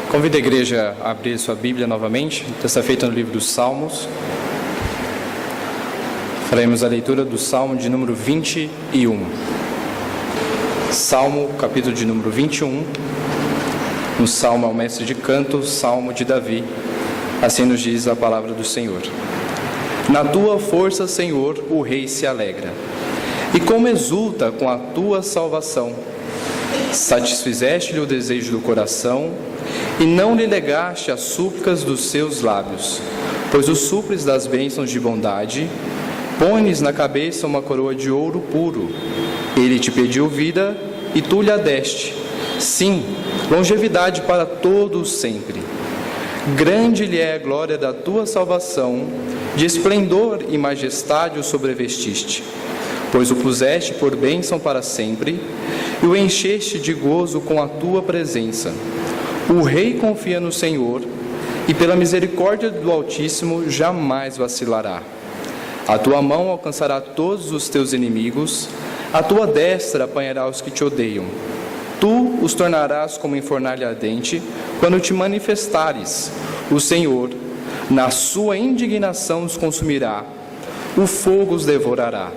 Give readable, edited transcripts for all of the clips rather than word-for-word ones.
Convido a igreja a abrir sua Bíblia novamente, desta feita no livro dos Salmos. Faremos a leitura do Salmo de número 21. Salmo, capítulo de número 21. No Salmo ao mestre de canto, Salmo de Davi. Assim nos diz a palavra do Senhor. Na tua força, Senhor, o rei se alegra, e como exulta com a tua salvação. Satisfizeste-lhe o desejo do coração, e não lhe negaste as súplicas dos seus lábios, pois o supres das bênçãos de bondade, põe-lhes na cabeça uma coroa de ouro puro. Ele te pediu vida, e tu lhe a deste. Sim, longevidade para todos sempre. Grande lhe é a glória da tua salvação, de esplendor e majestade o sobrevestiste, pois o puseste por bênção para sempre, e o encheste de gozo com a tua presença. O rei confia no Senhor, e pela misericórdia do Altíssimo jamais vacilará. A tua mão alcançará todos os teus inimigos, a tua destra apanhará os que te odeiam. Tu os tornarás como em fornalha ardente, quando te manifestares. O Senhor, na sua indignação, os consumirá, o fogo os devorará.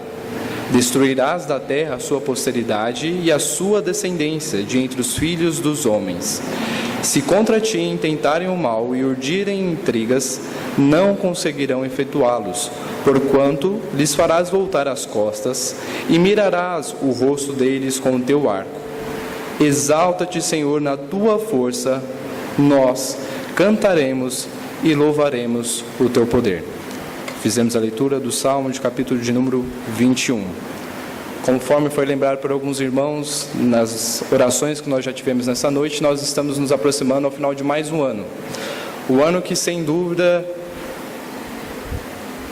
Destruirás da terra a sua posteridade e a sua descendência de entre os filhos dos homens. Se contra ti intentarem o mal e urdirem intrigas, não conseguirão efetuá-los, porquanto lhes farás voltar as costas e mirarás o rosto deles com o teu arco. Exalta-te, Senhor, na tua força, nós cantaremos e louvaremos o teu poder. Fizemos a leitura do Salmo de capítulo de número 21. Conforme foi lembrado por alguns irmãos nas orações que nós já tivemos nessa noite, nós estamos nos aproximando ao final de mais um ano. O ano que, sem dúvida,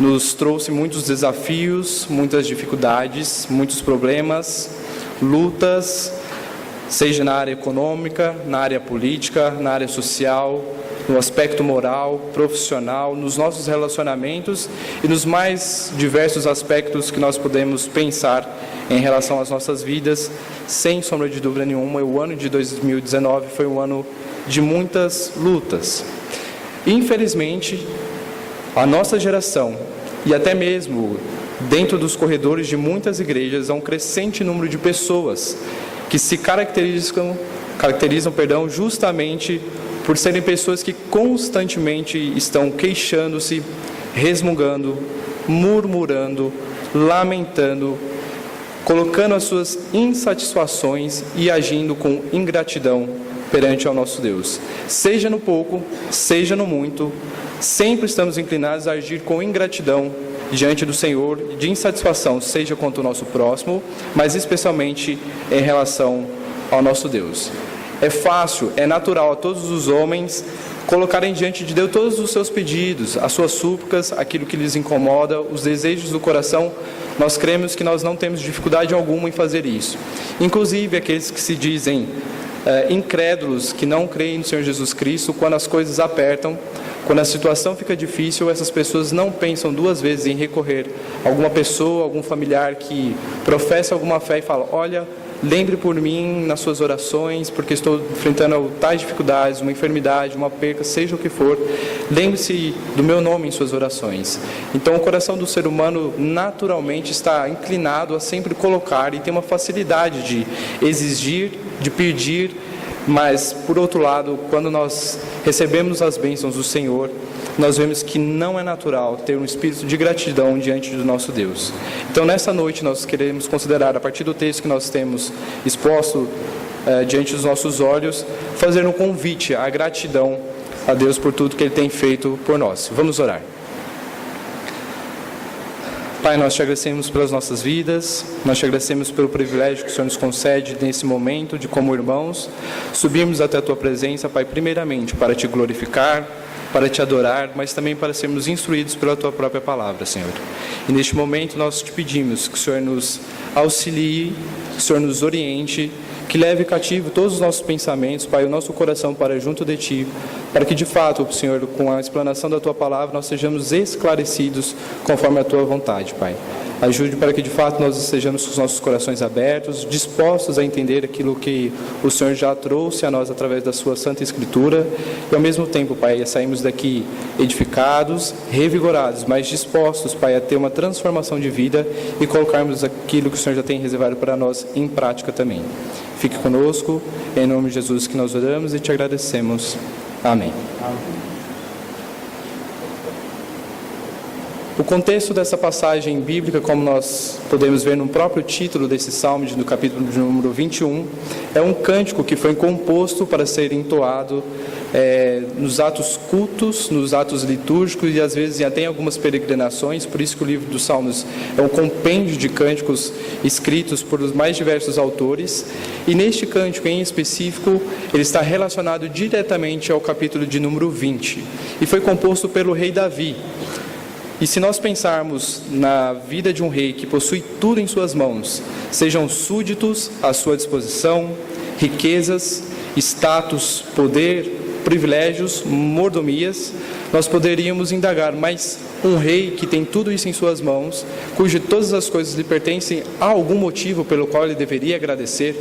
nos trouxe muitos desafios, muitas dificuldades, muitos problemas, lutas, seja na área econômica, na área política, na área social, no aspecto moral, profissional, nos nossos relacionamentos e nos mais diversos aspectos que nós podemos pensar em relação às nossas vidas. Sem sombra de dúvida nenhuma, o ano de 2019 foi um ano de muitas lutas. Infelizmente, a nossa geração, e até mesmo dentro dos corredores de muitas igrejas, há um crescente número de pessoas que se caracterizam justamente por serem pessoas que constantemente estão queixando-se, resmungando, murmurando, lamentando, colocando as suas insatisfações e agindo com ingratidão perante ao nosso Deus. Seja no pouco, seja no muito, sempre estamos inclinados a agir com ingratidão diante do Senhor, de insatisfação, seja quanto ao nosso próximo, mas especialmente em relação ao nosso Deus. É fácil, é natural a todos os homens colocarem diante de Deus todos os seus pedidos, as suas súplicas, aquilo que lhes incomoda, os desejos do coração. Nós cremos que nós não temos dificuldade alguma em fazer isso. Inclusive aqueles que se dizem incrédulos, que não creem no Senhor Jesus Cristo, quando as coisas apertam, quando a situação fica difícil, essas pessoas não pensam duas vezes em recorrer a alguma pessoa, algum familiar que professa alguma fé e fala: olha, lembre por mim nas suas orações, porque estou enfrentando tais dificuldades, uma enfermidade, uma perca, seja o que for. Lembre-se do meu nome em suas orações. Então, o coração do ser humano naturalmente está inclinado a sempre colocar, e tem uma facilidade de exigir, de pedir, mas, por outro lado, quando nós recebemos as bênçãos do Senhor, nós vemos que não é natural ter um espírito de gratidão diante do nosso Deus. Então, nessa noite, nós queremos considerar, a partir do texto que nós temos exposto diante dos nossos olhos, fazer um convite à gratidão a Deus por tudo que Ele tem feito por nós. Vamos orar. Pai, nós te agradecemos pelas nossas vidas, nós te agradecemos pelo privilégio que o Senhor nos concede nesse momento de, como irmãos, subirmos até a Tua presença, Pai, primeiramente para Te glorificar, para Te adorar, mas também para sermos instruídos pela Tua própria palavra, Senhor. E neste momento nós Te pedimos que o Senhor nos auxilie, que o Senhor nos oriente, que leve cativo todos os nossos pensamentos, Pai, o nosso coração para junto de Ti, para que de fato, Senhor, com a explanação da Tua palavra, nós sejamos esclarecidos conforme a Tua vontade, Pai. Ajude para que de fato nós estejamos com os nossos corações abertos, dispostos a entender aquilo que o Senhor já trouxe a nós através da Sua Santa Escritura, e ao mesmo tempo, Pai, saímos daqui edificados, revigorados, mas dispostos, Pai, a ter uma transformação de vida e colocarmos aquilo que o Senhor já tem reservado para nós em prática também. Fique conosco, em nome de Jesus que nós oramos e te agradecemos. Amém. O contexto dessa passagem bíblica, como nós podemos ver no próprio título desse salmo, no capítulo de número 21, é um cântico que foi composto para ser entoado nos atos cultos, nos atos litúrgicos e às vezes até em algumas peregrinações. Por isso que o livro dos Salmos é um compêndio de cânticos escritos por os mais diversos autores, e neste cântico em específico ele está relacionado diretamente ao capítulo de número 20 e foi composto pelo rei Davi. E se nós pensarmos na vida de um rei que possui tudo em suas mãos, sejam súditos à sua disposição, riquezas, status, poder, privilégios, mordomias, nós poderíamos indagar, mas um rei que tem tudo isso em suas mãos, cujo todas as coisas lhe pertencem, há algum motivo pelo qual ele deveria agradecer?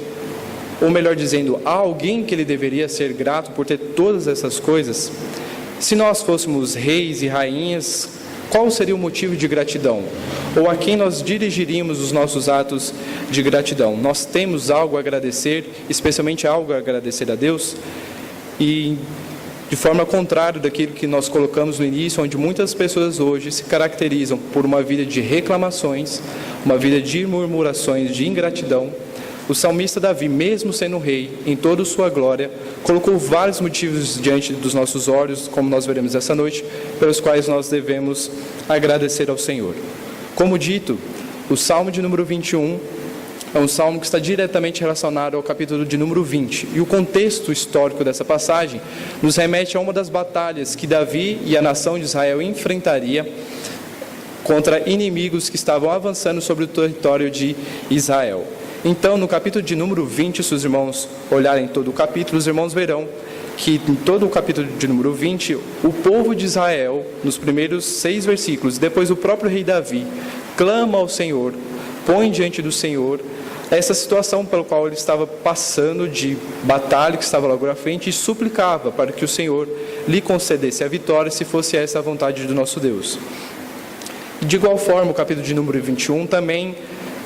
Ou melhor dizendo, há alguém que ele deveria ser grato por ter todas essas coisas? Se nós fôssemos reis e rainhas, qual seria o motivo de gratidão? Ou a quem nós dirigiríamos os nossos atos de gratidão? Nós temos algo a agradecer, especialmente algo a agradecer a Deus? E de forma contrária daquilo que nós colocamos no início, onde muitas pessoas hoje se caracterizam por uma vida de reclamações, uma vida de murmurações, de ingratidão, o salmista Davi, mesmo sendo rei, em toda a sua glória, colocou vários motivos diante dos nossos olhos, como nós veremos essa noite, pelos quais nós devemos agradecer ao Senhor. Como dito, o Salmo de número 21 é um salmo que está diretamente relacionado ao capítulo de número 20. E o contexto histórico dessa passagem nos remete a uma das batalhas que Davi e a nação de Israel enfrentaria contra inimigos que estavam avançando sobre o território de Israel. Então, no capítulo de número 20, se os irmãos olharem todo o capítulo, os irmãos verão que em todo o capítulo de número 20, o povo de Israel, nos primeiros 6 versículos, depois o próprio rei Davi, clama ao Senhor, põe diante do Senhor essa situação pela qual ele estava passando de batalha, que estava logo à frente, e suplicava para que o Senhor lhe concedesse a vitória, se fosse essa a vontade do nosso Deus. De igual forma, o capítulo de número 21 também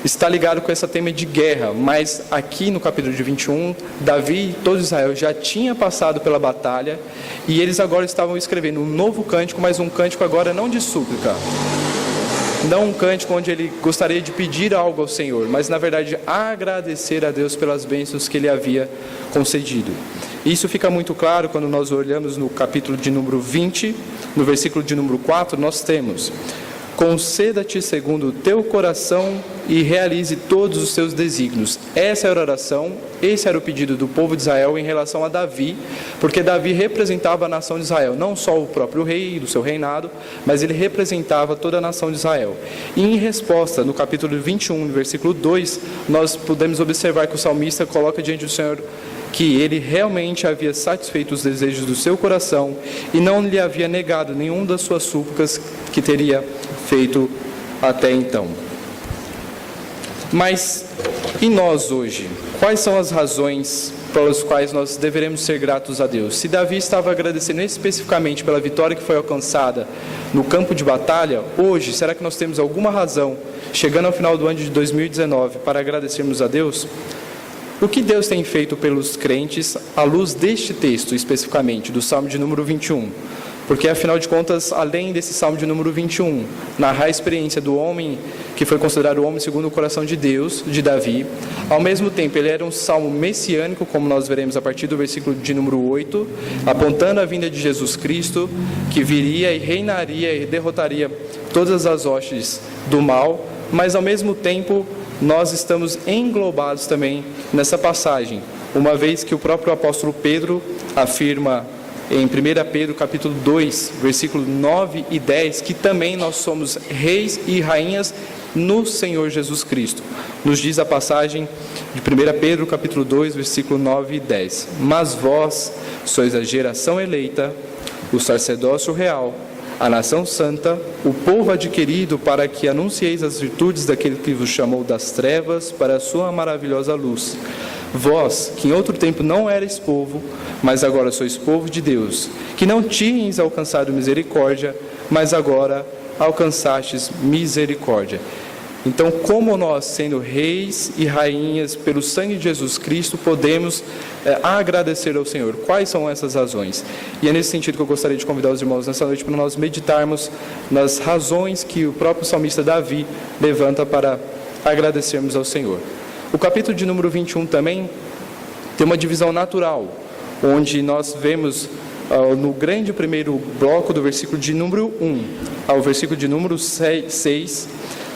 está ligado com esse tema de guerra, mas aqui no capítulo de 21, Davi e todo Israel já tinha passado pela batalha, e eles agora estavam escrevendo um novo cântico, mas um cântico agora não de súplica, não um cântico onde ele gostaria de pedir algo ao Senhor, mas na verdade agradecer a Deus pelas bênçãos que ele havia concedido. Isso fica muito claro quando nós olhamos no capítulo de número 20, no versículo de número 4, nós temos: conceda-te segundo o teu coração e realize todos os seus desígnios. Essa era a oração, esse era o pedido do povo de Israel em relação a Davi, porque Davi representava a nação de Israel, não só o próprio rei do seu reinado, mas ele representava toda a nação de Israel. E em resposta, no capítulo 21, no versículo 2, nós podemos observar que o salmista coloca diante do Senhor que ele realmente havia satisfeito os desejos do seu coração e não lhe havia negado nenhuma das suas súplicas que teria feito até então. Mas, e nós hoje? Quais são as razões pelas quais nós deveremos ser gratos a Deus? Se Davi estava agradecendo especificamente pela vitória que foi alcançada no campo de batalha, hoje, será que nós temos alguma razão, chegando ao final do ano de 2019, para agradecermos a Deus? O que Deus tem feito pelos crentes à luz deste texto, especificamente, do Salmo de número 21? Porque, afinal de contas, além desse Salmo de número 21, narrar a experiência do homem que foi considerado o homem segundo o coração de Deus, de Davi, ao mesmo tempo ele era um salmo messiânico, como nós veremos a partir do versículo de número 8, apontando a vinda de Jesus Cristo, que viria e reinaria e derrotaria todas as hostes do mal, mas ao mesmo tempo nós estamos englobados também nessa passagem, uma vez que o próprio apóstolo Pedro afirma em 1 Pedro capítulo 2, versículos 9 e 10, que também nós somos reis e rainhas no Senhor Jesus Cristo. Nos diz a passagem: de 1 Pedro, capítulo 2, versículo 9 e 10. Mas vós sois a geração eleita, o sacerdócio real, a nação santa, o povo adquirido, para que anuncieis as virtudes daquele que vos chamou das trevas para a sua maravilhosa luz. Vós, que em outro tempo não erais povo, mas agora sois povo de Deus, que não tinhas alcançado misericórdia, mas agora alcançastes misericórdia. Então, como nós, sendo reis e rainhas pelo sangue de Jesus Cristo, podemos agradecer ao Senhor? Quais são essas razões? E é nesse sentido que eu gostaria de convidar os irmãos nessa noite para nós meditarmos nas razões que o próprio salmista Davi levanta para agradecermos ao Senhor. O capítulo de número 21 também tem uma divisão natural, onde nós vemos no grande primeiro bloco do versículo de número 1 ao versículo de número 6,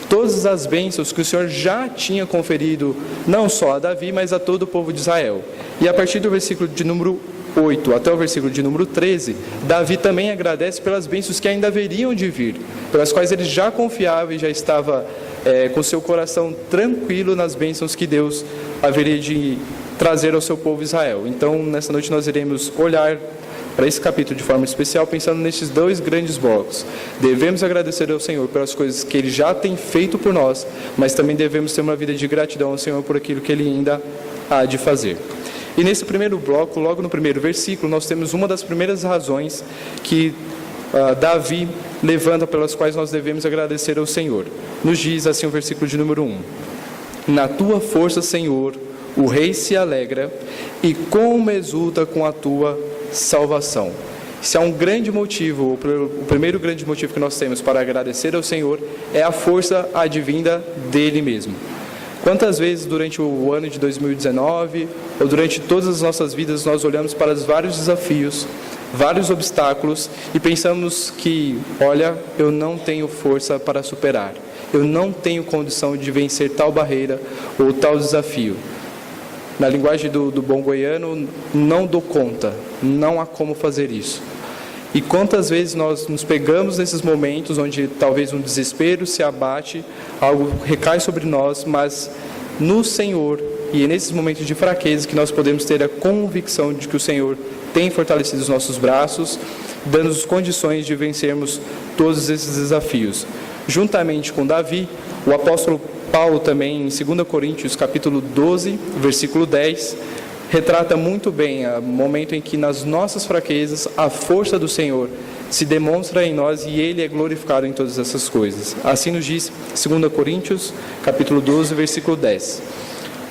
todas as bênçãos que o Senhor já tinha conferido, não só a Davi, mas a todo o povo de Israel. E a partir do versículo de número 8 até o versículo de número 13, Davi também agradece pelas bênçãos que ainda haveriam de vir, pelas quais ele já confiava e já estava com seu coração tranquilo nas bênçãos que Deus haveria de trazer ao seu povo Israel. Então, nessa noite nós iremos olhar para esse capítulo de forma especial, pensando nesses dois grandes blocos. Devemos agradecer ao Senhor pelas coisas que Ele já tem feito por nós, mas também devemos ter uma vida de gratidão ao Senhor por aquilo que Ele ainda há de fazer. E nesse primeiro bloco, logo no primeiro versículo, nós temos uma das primeiras razões que Davi levanta pelas quais nós devemos agradecer ao Senhor. Nos diz assim o versículo de número 1: Na tua força, Senhor, o rei se alegra, e como exulta com a tua salvação. Se há um grande motivo, o primeiro grande motivo que nós temos para agradecer ao Senhor é a força advinda dele mesmo. Quantas vezes durante o ano de 2019 ou durante todas as nossas vidas nós olhamos para os vários desafios, vários obstáculos e pensamos que, olha, eu não tenho força para superar, eu não tenho condição de vencer tal barreira ou tal desafio. Na linguagem do bom goiano, não dou conta, não há como fazer isso. E quantas vezes nós nos pegamos nesses momentos onde talvez um desespero se abate, algo recai sobre nós, mas no Senhor, e é nesses momentos de fraqueza que nós podemos ter a convicção de que o Senhor tem fortalecido os nossos braços, dando-nos condições de vencermos todos esses desafios. Juntamente com Davi, o apóstolo Paulo também, em 2 Coríntios, capítulo 12, versículo 10, retrata muito bem o momento em que nas nossas fraquezas a força do Senhor se demonstra em nós e Ele é glorificado em todas essas coisas. Assim nos diz 2 Coríntios, capítulo 12, versículo 10.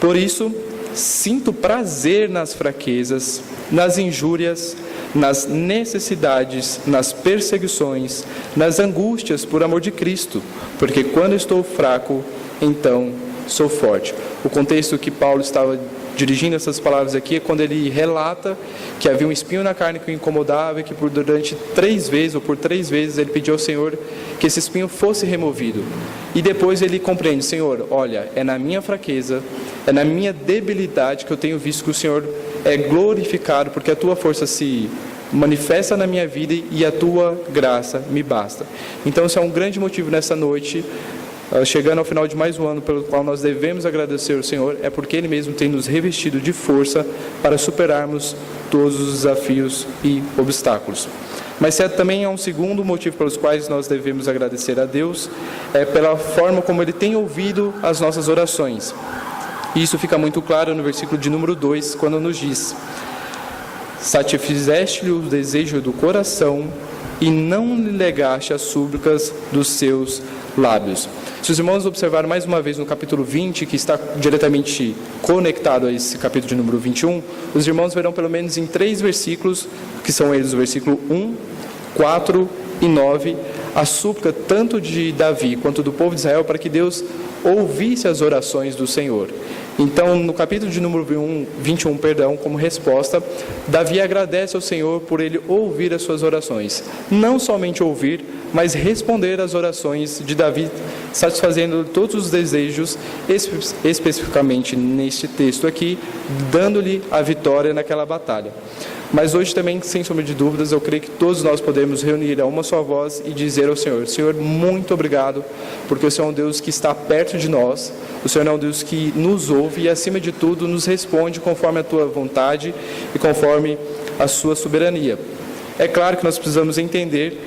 Por isso, sinto prazer nas fraquezas, nas injúrias, nas necessidades, nas perseguições, nas angústias por amor de Cristo, porque quando estou fraco, então sou forte. O contexto que Paulo estava dirigindo essas palavras aqui é quando ele relata que havia um espinho na carne que o incomodava e que por 3 vezes ele pediu ao Senhor que esse espinho fosse removido. E depois ele compreende: Senhor, olha, é na minha fraqueza, é na minha debilidade que eu tenho visto que o Senhor é glorificado, porque a tua força se manifesta na minha vida e a tua graça me basta. Então, esse é um grande motivo nessa noite, chegando ao final de mais um ano, pelo qual nós devemos agradecer ao Senhor, é porque Ele mesmo tem nos revestido de força para superarmos todos os desafios e obstáculos. Mas também há um segundo motivo pelos quais nós devemos agradecer a Deus, é pela forma como Ele tem ouvido as nossas orações. E isso fica muito claro no versículo de número 2, quando nos diz: satisfizeste-lhe o desejo do coração e não lhe negaste as súplicas dos seus lábios. Se os irmãos observarem mais uma vez no capítulo 20, que está diretamente conectado a esse capítulo de número 21, os irmãos verão pelo menos em 3 versículos, que são eles o versículo 1, 4 e 9, a súplica tanto de Davi quanto do povo de Israel para que Deus ouvisse as orações do Senhor. Então, no capítulo de número 21, como resposta, Davi agradece ao Senhor por ele ouvir as suas orações. Não somente ouvir, mas responder às orações de Davi, satisfazendo todos os desejos, especificamente neste texto aqui, dando-lhe a vitória naquela batalha. Mas hoje também, sem sombra de dúvidas, eu creio que todos nós podemos reunir a uma só voz e dizer ao Senhor: Senhor, muito obrigado, porque o Senhor é um Deus que está perto de nós, o Senhor é um Deus que nos ouve e, acima de tudo, nos responde conforme a Tua vontade e conforme a Sua soberania. É claro que nós precisamos entender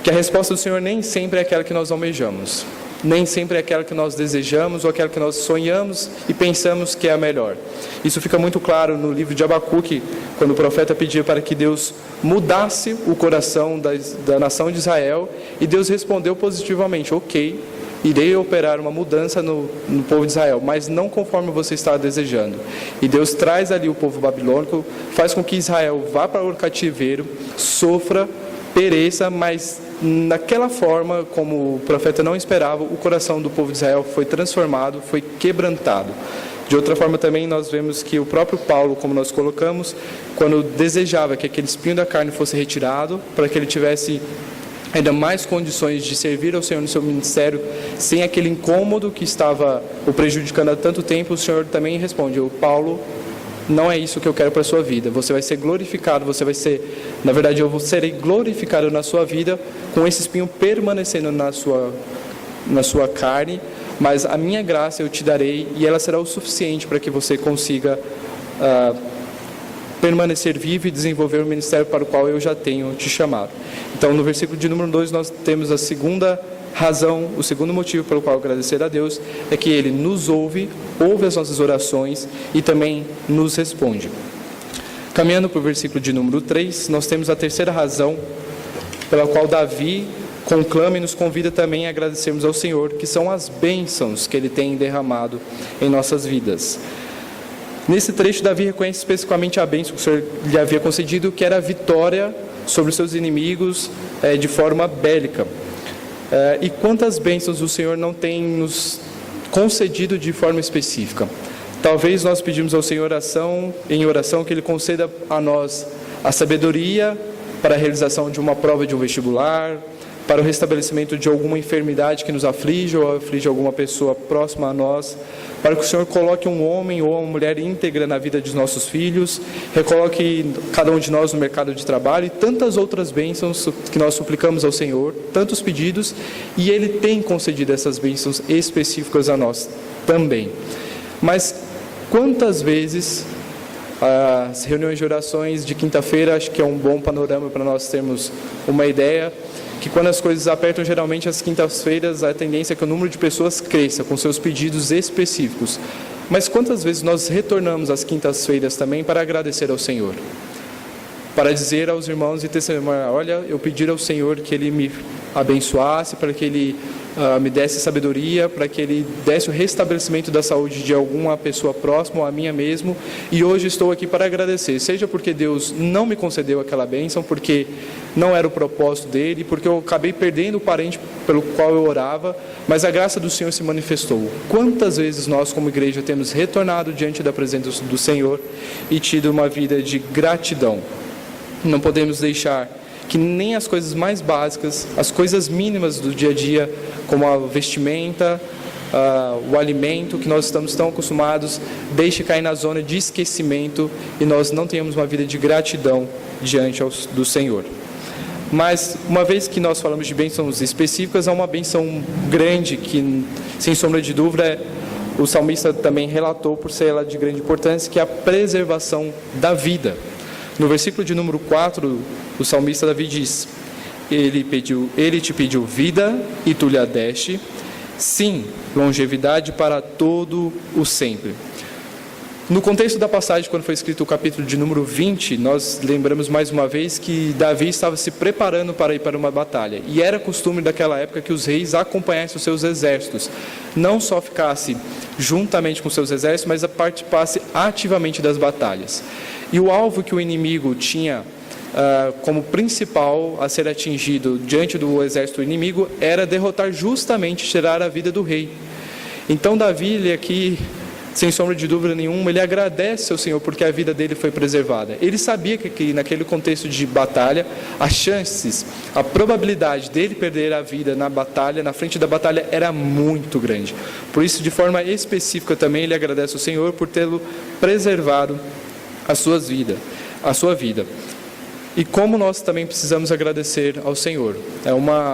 que a resposta do Senhor nem sempre é aquela que nós almejamos, nem sempre é aquela que nós desejamos ou aquela que nós sonhamos e pensamos que é a melhor. Isso fica muito claro no livro de Abacuque, quando o profeta pediu para que Deus mudasse o coração da nação de Israel, e Deus respondeu positivamente: ok, irei operar uma mudança no povo de Israel, mas não conforme você está desejando. E Deus traz ali o povo babilônico, faz com que Israel vá para o cativeiro, sofra, pereça, mas naquela forma, como o profeta não esperava, o coração do povo de Israel foi transformado, foi quebrantado. De outra forma também nós vemos que o próprio Paulo, como nós colocamos, quando desejava que aquele espinho da carne fosse retirado, para que ele tivesse ainda mais condições de servir ao Senhor no seu ministério, sem aquele incômodo que estava o prejudicando há tanto tempo, o Senhor também responde: Paulo, não é isso que eu quero para a sua vida. Você vai ser glorificado, na verdade eu serei glorificado na sua vida, com esse espinho permanecendo na sua carne, mas a minha graça eu te darei, e ela será o suficiente para que você consiga permanecer vivo e desenvolver o ministério para o qual eu já tenho te chamado. Então, no versículo de número 2, nós temos a segunda razão, o segundo motivo pelo qual agradecer a Deus, é que Ele nos ouve as nossas orações e também nos responde. Caminhando para o versículo de número 3, nós temos a terceira razão pela qual Davi conclama e nos convida também a agradecermos ao Senhor, que são as bênçãos que Ele tem derramado em nossas vidas. Nesse trecho, Davi reconhece especificamente a bênção que o Senhor lhe havia concedido, que era a vitória sobre os seus inimigos de forma bélica. E quantas bênçãos o Senhor não tem nos concedido de forma específica. Talvez nós pedimos ao Senhor em oração que Ele conceda a nós a sabedoria para a realização de uma prova de um vestibular, para o restabelecimento de alguma enfermidade que nos aflige ou aflige alguma pessoa próxima a nós, para que o Senhor coloque um homem ou uma mulher íntegra na vida dos nossos filhos, recoloque cada um de nós no mercado de trabalho e tantas outras bênçãos que nós suplicamos ao Senhor, tantos pedidos, e Ele tem concedido essas bênçãos específicas a nós também. Mas quantas vezes as reuniões de orações de quinta-feira, acho que é um bom panorama para nós termos uma ideia, que quando as coisas apertam, geralmente às quintas-feiras, a tendência é que o número de pessoas cresça com seus pedidos específicos. Mas quantas vezes nós retornamos às quintas-feiras também para agradecer ao Senhor? Para dizer aos irmãos e testemunhar: olha, eu pedi ao Senhor que Ele me abençoasse, para que Ele me desse sabedoria, para que Ele desse o restabelecimento da saúde de alguma pessoa próxima ou a minha mesmo, e hoje estou aqui para agradecer, seja porque Deus não me concedeu aquela bênção, porque não era o propósito dEle, porque eu acabei perdendo o parente pelo qual eu orava, mas a graça do Senhor se manifestou. Quantas vezes nós como igreja temos retornado diante da presença do Senhor e tido uma vida de gratidão? Não podemos deixar que nem as coisas mais básicas, as coisas mínimas do dia a dia, como a vestimenta, o alimento que nós estamos tão acostumados, deixe cair na zona de esquecimento e nós não tenhamos uma vida de gratidão diante do Senhor. Mas, uma vez que nós falamos de bênçãos específicas, há uma bênção grande que, sem sombra de dúvida, o salmista também relatou por ser ela de grande importância, que é a preservação da vida. No versículo de número 4, o salmista Davi diz: Ele te pediu vida e tu lhe a deste, sim, longevidade para todo o sempre. No contexto da passagem, quando foi escrito o capítulo de número 20, nós lembramos mais uma vez que Davi estava se preparando para ir para uma batalha. E era costume daquela época que os reis acompanhassem os seus exércitos. Não só ficasse juntamente com seus exércitos, mas participasse ativamente das batalhas. E o alvo que o inimigo tinha como principal a ser atingido diante do exército inimigo era derrotar, justamente tirar a vida do rei. Então Davi, ele aqui, sem sombra de dúvida nenhuma, ele agradece ao Senhor porque a vida dele foi preservada. Ele sabia que naquele contexto de batalha, as chances, a probabilidade dele perder a vida na batalha, na frente da batalha, era muito grande. Por isso, de forma específica também, ele agradece ao Senhor por tê-lo preservado as suas vidas. a sua vida. E como nós também precisamos agradecer ao Senhor.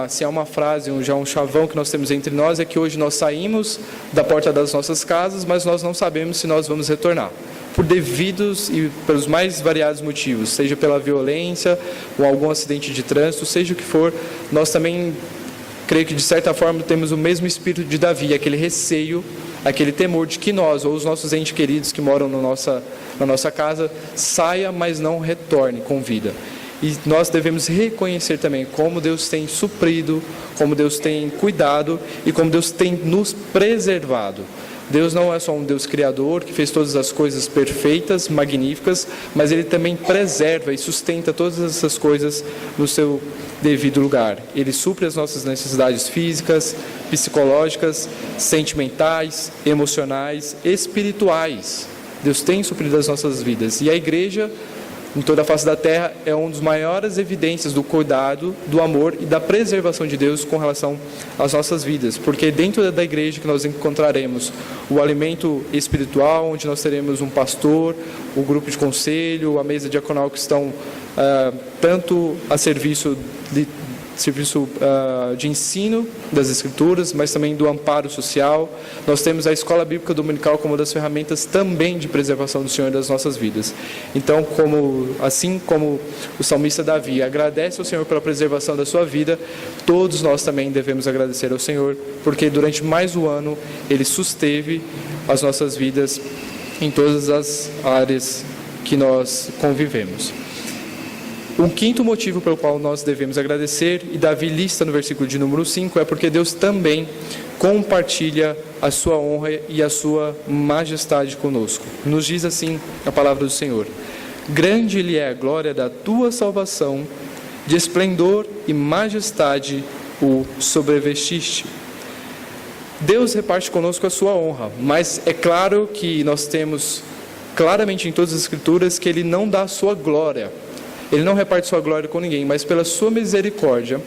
Se há uma frase, já um chavão que nós temos entre nós, é que hoje nós saímos da porta das nossas casas, mas nós não sabemos se nós vamos retornar. Por devidos e pelos mais variados motivos, seja pela violência ou algum acidente de trânsito, seja o que for, nós também, creio que de certa forma, temos o mesmo espírito de Davi, aquele receio, aquele temor de que nós, ou os nossos entes queridos que moram na nossa casa, saia, mas não retorne com vida. E nós devemos reconhecer também como Deus tem suprido, como Deus tem cuidado e como Deus tem nos preservado. Deus não é só um Deus criador, que fez todas as coisas perfeitas, magníficas, mas Ele também preserva e sustenta todas essas coisas no seu devido lugar. Ele supre as nossas necessidades físicas, psicológicas, sentimentais, emocionais, espirituais. Deus tem suprido as nossas vidas. E a igreja, em toda a face da terra, é uma das maiores evidências do cuidado, do amor e da preservação de Deus com relação às nossas vidas. Porque dentro da igreja que nós encontraremos o alimento espiritual, onde nós teremos um pastor, o grupo de conselho, a mesa diaconal que estão tanto a serviço de ensino das Escrituras, mas também do amparo social. Nós temos a Escola Bíblica Dominical como uma das ferramentas também de preservação do Senhor das nossas vidas. Então, assim como o salmista Davi agradece ao Senhor pela preservação da sua vida, todos nós também devemos agradecer ao Senhor, porque durante mais um ano Ele susteve as nossas vidas em todas as áreas que nós convivemos. Um quinto motivo pelo qual nós devemos agradecer, e Davi lista no versículo de número 5, é porque Deus também compartilha a sua honra e a sua majestade conosco. Nos diz assim a palavra do Senhor: grande lhe é a glória da tua salvação, de esplendor e majestade o sobrevestiste. Deus reparte conosco a sua honra, mas é claro que nós temos claramente em todas as Escrituras que Ele não dá a sua glória. Ele não reparte sua glória com ninguém, mas pela sua misericórdia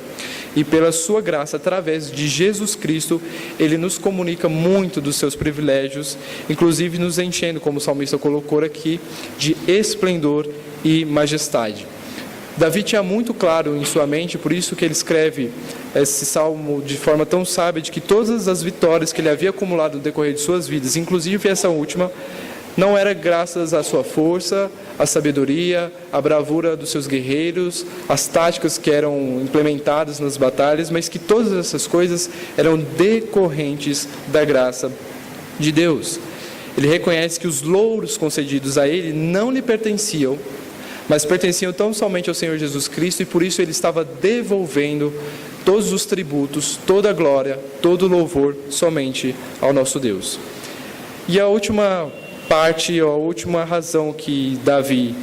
e pela sua graça, através de Jesus Cristo, Ele nos comunica muito dos seus privilégios, inclusive nos enchendo, como o salmista colocou aqui, de esplendor e majestade. Davi tinha muito claro em sua mente, por isso que ele escreve esse salmo de forma tão sábia, de que todas as vitórias que ele havia acumulado no decorrer de suas vidas, inclusive essa última, não era graças à sua força, à sabedoria, à bravura dos seus guerreiros, às táticas que eram implementadas nas batalhas, mas que todas essas coisas eram decorrentes da graça de Deus. Ele reconhece que os louros concedidos a ele não lhe pertenciam, mas pertenciam tão somente ao Senhor Jesus Cristo, e por isso ele estava devolvendo todos os tributos, toda a glória, todo o louvor somente ao nosso Deus. E a última parte, a última razão que Davi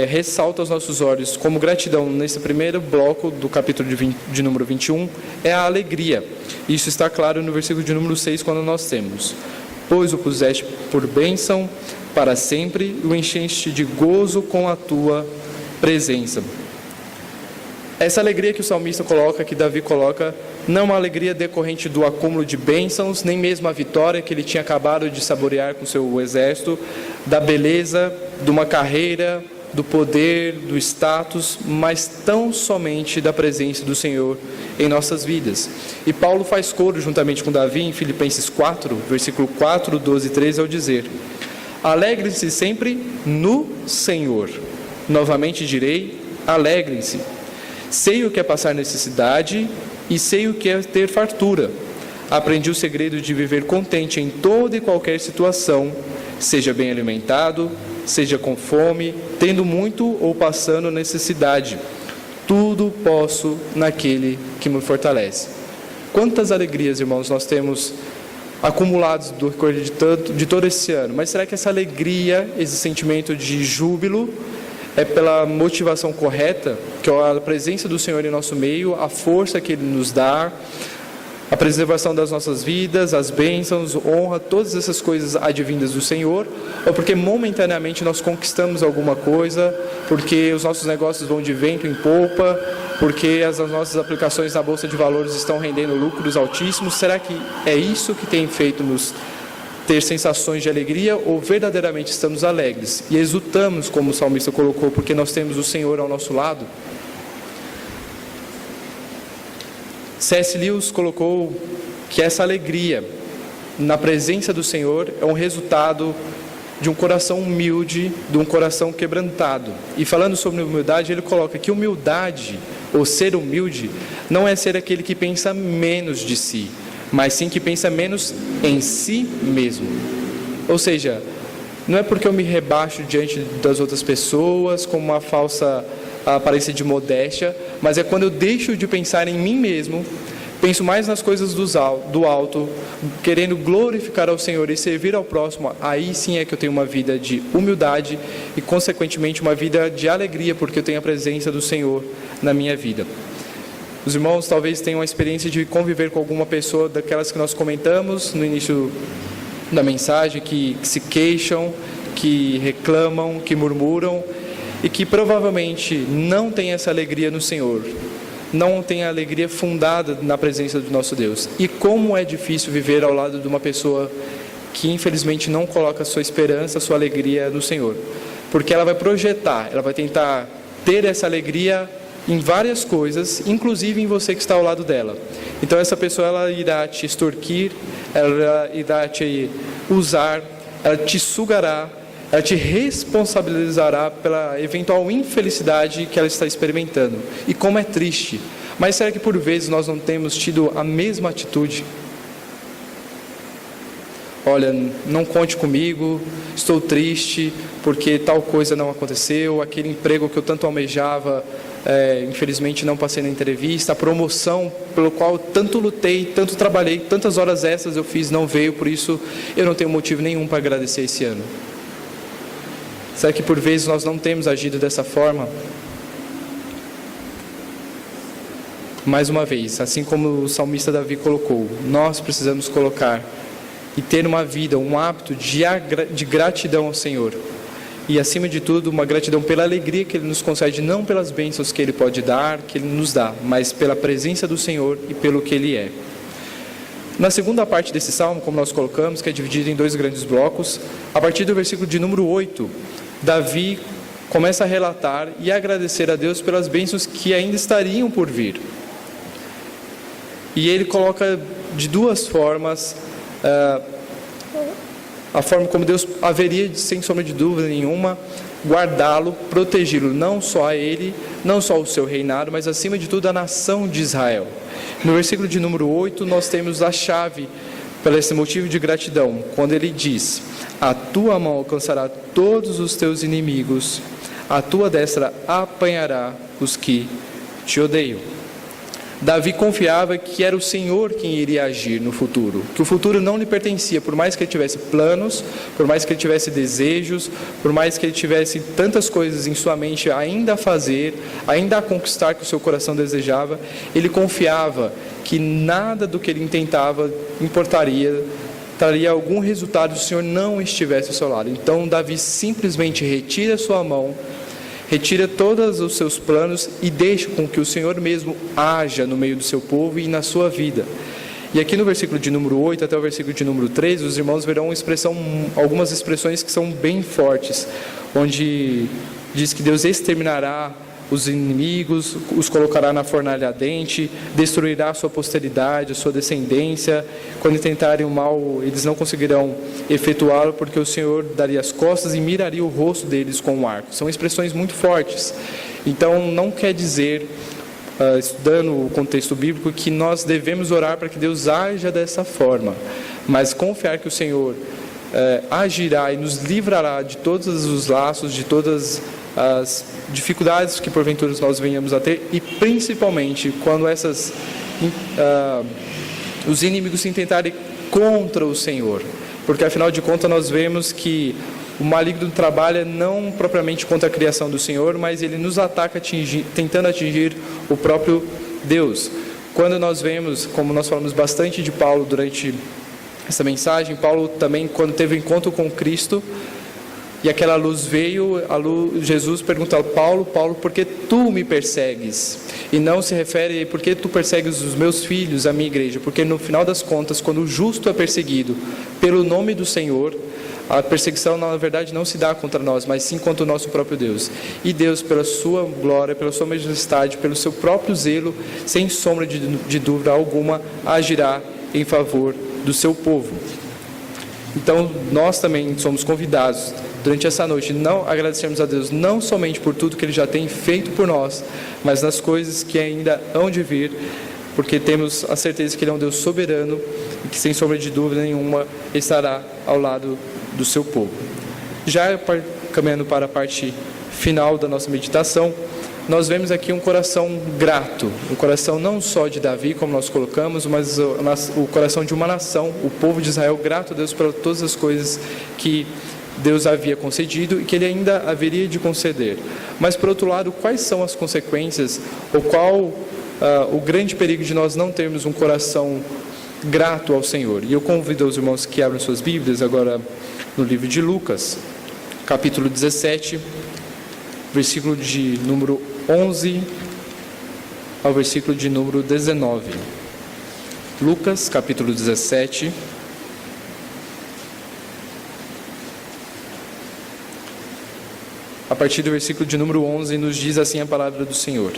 ressalta aos nossos olhos como gratidão nesse primeiro bloco do capítulo de número 21 é a alegria. Isso está claro no versículo de número 6, quando nós temos: pois o puseste por bênção para sempre, o encheste de gozo com a tua presença. Essa alegria que o salmista coloca, que Davi coloca, não é uma alegria decorrente do acúmulo de bênçãos, nem mesmo a vitória que ele tinha acabado de saborear com seu exército, da beleza, de uma carreira, do poder, do status, mas tão somente da presença do Senhor em nossas vidas. E Paulo faz coro juntamente com Davi em Filipenses 4, versículo 4, 12 e 13, ao dizer: alegrem-se sempre no Senhor. Novamente direi, alegrem-se. Sei o que é passar necessidade e sei o que é ter fartura. Aprendi o segredo de viver contente em toda e qualquer situação, seja bem alimentado, seja com fome, tendo muito ou passando necessidade. Tudo posso naquele que me fortalece. Quantas alegrias, irmãos, nós temos acumulados do decorrer de todo esse ano. Mas será que essa alegria, esse sentimento de júbilo, é pela motivação correta, que é a presença do Senhor em nosso meio, a força que Ele nos dá, a preservação das nossas vidas, as bênçãos, honra, todas essas coisas advindas do Senhor, ou porque momentaneamente nós conquistamos alguma coisa, porque os nossos negócios vão de vento em popa, porque as nossas aplicações na Bolsa de Valores estão rendendo lucros altíssimos? Será que é isso que tem feito ter sensações de alegria ou verdadeiramente estamos alegres e exultamos, como o salmista colocou, porque nós temos o Senhor ao nosso lado? C.S. Lewis colocou que essa alegria na presença do Senhor é um resultado de um coração humilde, de um coração quebrantado. E falando sobre humildade, ele coloca que humildade, ou ser humilde, não é ser aquele que pensa menos de si, mas sim que pensa menos em si mesmo. Ou seja, não é porque eu me rebaixo diante das outras pessoas com uma falsa aparência de modéstia, mas é quando eu deixo de pensar em mim mesmo, penso mais nas coisas do alto, querendo glorificar ao Senhor e servir ao próximo. Aí sim é que eu tenho uma vida de humildade e, consequentemente, uma vida de alegria, porque eu tenho a presença do Senhor na minha vida. Os irmãos talvez tenham a experiência de conviver com alguma pessoa daquelas que nós comentamos no início da mensagem, que se queixam, que reclamam, que murmuram e que provavelmente não tem essa alegria no Senhor, não tem a alegria fundada na presença do nosso Deus. E como é difícil viver ao lado de uma pessoa que infelizmente não coloca sua esperança, sua alegria no Senhor, porque ela vai projetar, ela vai tentar ter essa alegria em várias coisas, inclusive em você que está ao lado dela. Então essa pessoa, ela irá te extorquir, ela irá te usar, ela te sugará, ela te responsabilizará pela eventual infelicidade que ela está experimentando. E como é triste. Mas será que por vezes nós não temos tido a mesma atitude? Olha, não conte comigo, estou triste porque tal coisa não aconteceu, aquele emprego que eu tanto almejava, infelizmente não passei na entrevista, a promoção pelo qual tanto lutei, tanto trabalhei, tantas horas extras eu fiz, não veio, por isso eu não tenho motivo nenhum para agradecer esse ano. Será que por vezes nós não temos agido dessa forma? Mais uma vez, assim como o salmista Davi colocou, nós precisamos colocar e ter uma vida, um hábito de gratidão ao Senhor. E acima de tudo, uma gratidão pela alegria que Ele nos concede, não pelas bênçãos que Ele pode dar, que Ele nos dá, mas pela presença do Senhor e pelo que Ele é. Na segunda parte desse salmo, como nós colocamos, que é dividido em 2 grandes blocos, a partir do versículo de número 8, Davi começa a relatar e agradecer a Deus pelas bênçãos que ainda estariam por vir. E ele coloca de 2 formas a forma como Deus haveria, sem sombra de dúvida nenhuma, guardá-lo, protegê-lo, não só a ele, não só o seu reinado, mas acima de tudo a nação de Israel. No versículo de número 8, nós temos a chave para esse motivo de gratidão, quando ele diz: a tua mão alcançará todos os teus inimigos, a tua destra apanhará os que te odeiam. Davi confiava que era o Senhor quem iria agir no futuro, que o futuro não lhe pertencia, por mais que ele tivesse planos, por mais que ele tivesse desejos, por mais que ele tivesse tantas coisas em sua mente ainda a fazer, ainda a conquistar que o seu coração desejava, ele confiava que nada do que ele intentava importaria, traria algum resultado se o Senhor não estivesse ao seu lado. Então Davi simplesmente retira sua mão, retira todos os seus planos e deixa com que o Senhor mesmo haja no meio do seu povo e na sua vida. E aqui no versículo de número 8 até o versículo de número 13, os irmãos verão algumas expressões que são bem fortes, onde diz que Deus exterminará os inimigos, os colocará na fornalha ardente, destruirá a sua posteridade, a sua descendência. Quando tentarem o mal, eles não conseguirão efetuá-lo, porque o Senhor daria as costas e miraria o rosto deles com um arco. São expressões muito fortes. Então, não quer dizer, estudando o contexto bíblico, que nós devemos orar para que Deus haja dessa forma, mas confiar que o Senhor agirá e nos livrará de todos os laços, de todas as dificuldades que porventura nós venhamos a ter, e principalmente quando os inimigos se intentarem contra o Senhor, porque afinal de contas nós vemos que o maligno trabalha não propriamente contra a criação do Senhor, mas ele nos ataca tentando atingir o próprio Deus. Quando nós vemos, como nós falamos bastante de Paulo durante essa mensagem, Paulo também, quando teve encontro com Cristo, E aquela luz veio, Jesus pergunta a Paulo: Paulo, por que tu me persegues? E não se refere, por que tu persegues os meus filhos, a minha igreja? Porque no final das contas, quando o justo é perseguido pelo nome do Senhor, a perseguição na verdade não se dá contra nós, mas sim contra o nosso próprio Deus. E Deus, pela sua glória, pela sua majestade, pelo seu próprio zelo, sem sombra de dúvida alguma, agirá em favor do seu povo. Então, nós também somos convidados, durante essa noite, não agradecermos a Deus, não somente por tudo que Ele já tem feito por nós, mas nas coisas que ainda hão de vir, porque temos a certeza que Ele é um Deus soberano e que, sem sombra de dúvida nenhuma, estará ao lado do seu povo. Já caminhando para a parte final da nossa meditação, nós vemos aqui um coração grato, um coração não só de Davi, como nós colocamos, mas o coração de uma nação, o povo de Israel, grato a Deus por todas as coisas que Deus havia concedido e que Ele ainda haveria de conceder. Mas, por outro lado, quais são as consequências, ou qual o grande perigo de nós não termos um coração grato ao Senhor? E eu convido os irmãos que abram suas Bíblias agora no livro de Lucas, capítulo 17, versículo de número 11 ao versículo de número 19. Lucas, capítulo 17, a partir do versículo de número 11, nos diz assim a palavra do Senhor: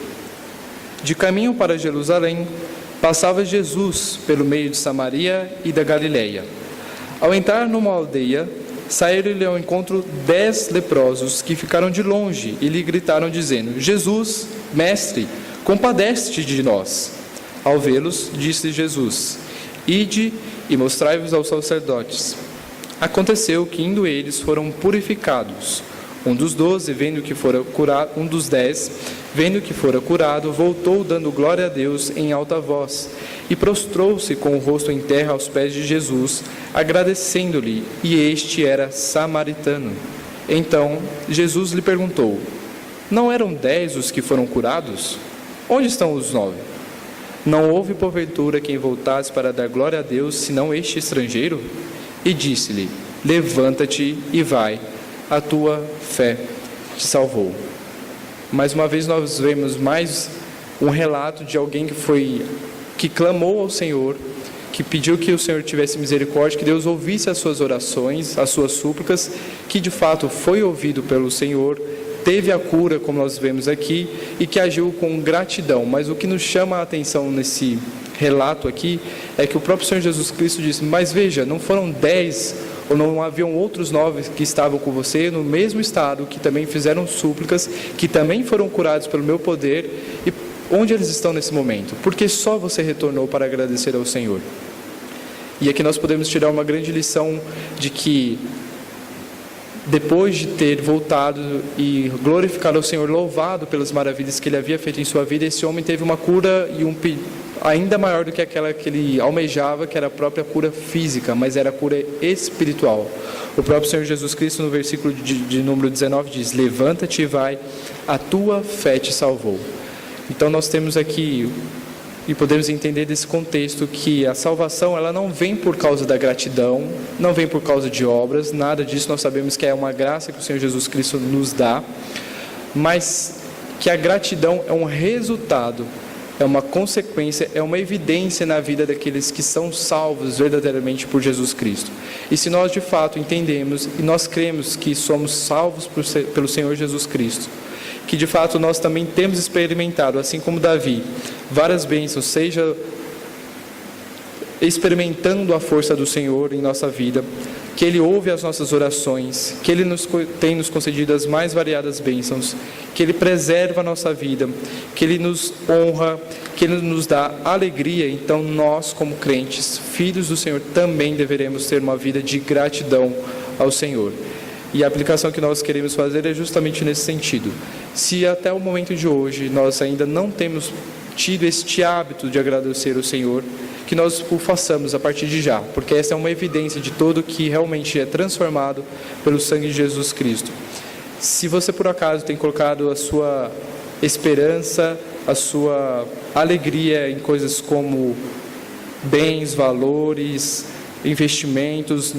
De caminho para Jerusalém, passava Jesus pelo meio de Samaria e da Galileia. Ao entrar numa aldeia, saíram-lhe ao encontro 10 leprosos que ficaram de longe e lhe gritaram dizendo: Jesus, mestre, compadece-te de nós. Ao vê-los, disse Jesus: Ide e mostrai-vos aos sacerdotes. Aconteceu que, indo eles, foram purificados. Um dos 10, vendo que fora curado, voltou dando glória a Deus em alta voz, e prostrou-se com o rosto em terra aos pés de Jesus, agradecendo-lhe, e este era samaritano. Então Jesus lhe perguntou: Não eram 10 os que foram curados? Onde estão os 9? Não houve porventura quem voltasse para dar glória a Deus, senão este estrangeiro? E disse-lhe: Levanta-te e vai, a tua fé te salvou. Mais uma vez nós vemos mais um relato de alguém que clamou ao Senhor, que pediu que o Senhor tivesse misericórdia, que Deus ouvisse as suas orações, as suas súplicas, que de fato foi ouvido pelo Senhor, teve a cura, como nós vemos aqui, e que agiu com gratidão. Mas o que nos chama a atenção nesse relato aqui é que o próprio Senhor Jesus Cristo disse: Mas veja, não foram 10 ou não haviam outros 9 que estavam com você no mesmo estado, que também fizeram súplicas, que também foram curados pelo meu poder? E onde eles estão nesse momento? Porque só você retornou para agradecer ao Senhor. E aqui nós podemos tirar uma grande lição de que, depois de ter voltado e glorificado ao Senhor, louvado pelas maravilhas que Ele havia feito em sua vida, esse homem teve uma cura e ainda maior do que aquela que ele almejava, que era a própria cura física, mas era a cura espiritual. O próprio Senhor Jesus Cristo, no versículo de número 19, diz: Levanta-te e vai, a tua fé te salvou. Então nós temos aqui, e podemos entender desse contexto, que a salvação ela não vem por causa da gratidão, não vem por causa de obras, nada disso. Nós sabemos que é uma graça que o Senhor Jesus Cristo nos dá, mas que a gratidão é um resultado, é uma consequência, é uma evidência na vida daqueles que são salvos verdadeiramente por Jesus Cristo. E se nós de fato entendemos e nós cremos que somos salvos pelo Senhor Jesus Cristo, que de fato nós também temos experimentado, assim como Davi, várias bênçãos, seja experimentando a força do Senhor em nossa vida, que Ele ouve as nossas orações, que Ele tem nos concedido as mais variadas bênçãos, que Ele preserva a nossa vida, que Ele nos honra, que Ele nos dá alegria. Então nós, como crentes, filhos do Senhor, também deveremos ter uma vida de gratidão ao Senhor. E a aplicação que nós queremos fazer é justamente nesse sentido. Se até o momento de hoje nós ainda não temos tido este hábito de agradecer ao Senhor, que nós o façamos a partir de já, porque essa é uma evidência de todo que realmente é transformado pelo sangue de Jesus Cristo. Se você por acaso tem colocado a sua esperança, a sua alegria em coisas como bens, valores, investimentos,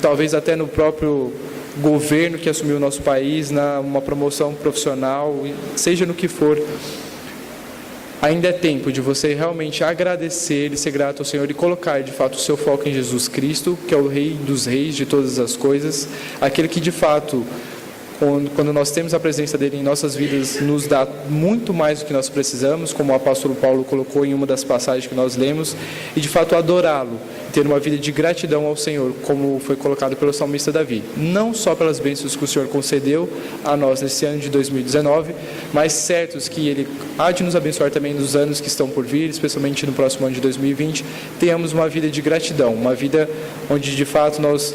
talvez até no próprio governo que assumiu o nosso país, uma promoção profissional, seja no que for. Ainda é tempo de você realmente agradecer e ser grato ao Senhor e colocar de fato o seu foco em Jesus Cristo, que é o Rei dos Reis de todas as coisas, aquele que de fato, quando nós temos a presença dele em nossas vidas, nos dá muito mais do que nós precisamos, como o apóstolo Paulo colocou em uma das passagens que nós lemos, e de fato adorá-lo, ter uma vida de gratidão ao Senhor, como foi colocado pelo salmista Davi, não só pelas bênçãos que o Senhor concedeu a nós nesse ano de 2019, mas certos que Ele há de nos abençoar também nos anos que estão por vir, especialmente no próximo ano de 2020, tenhamos uma vida de gratidão, uma vida onde de fato nós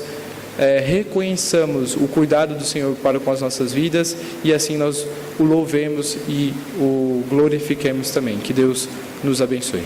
reconheçamos o cuidado do Senhor para com as nossas vidas e assim nós o louvemos e o glorifiquemos também. Que Deus nos abençoe.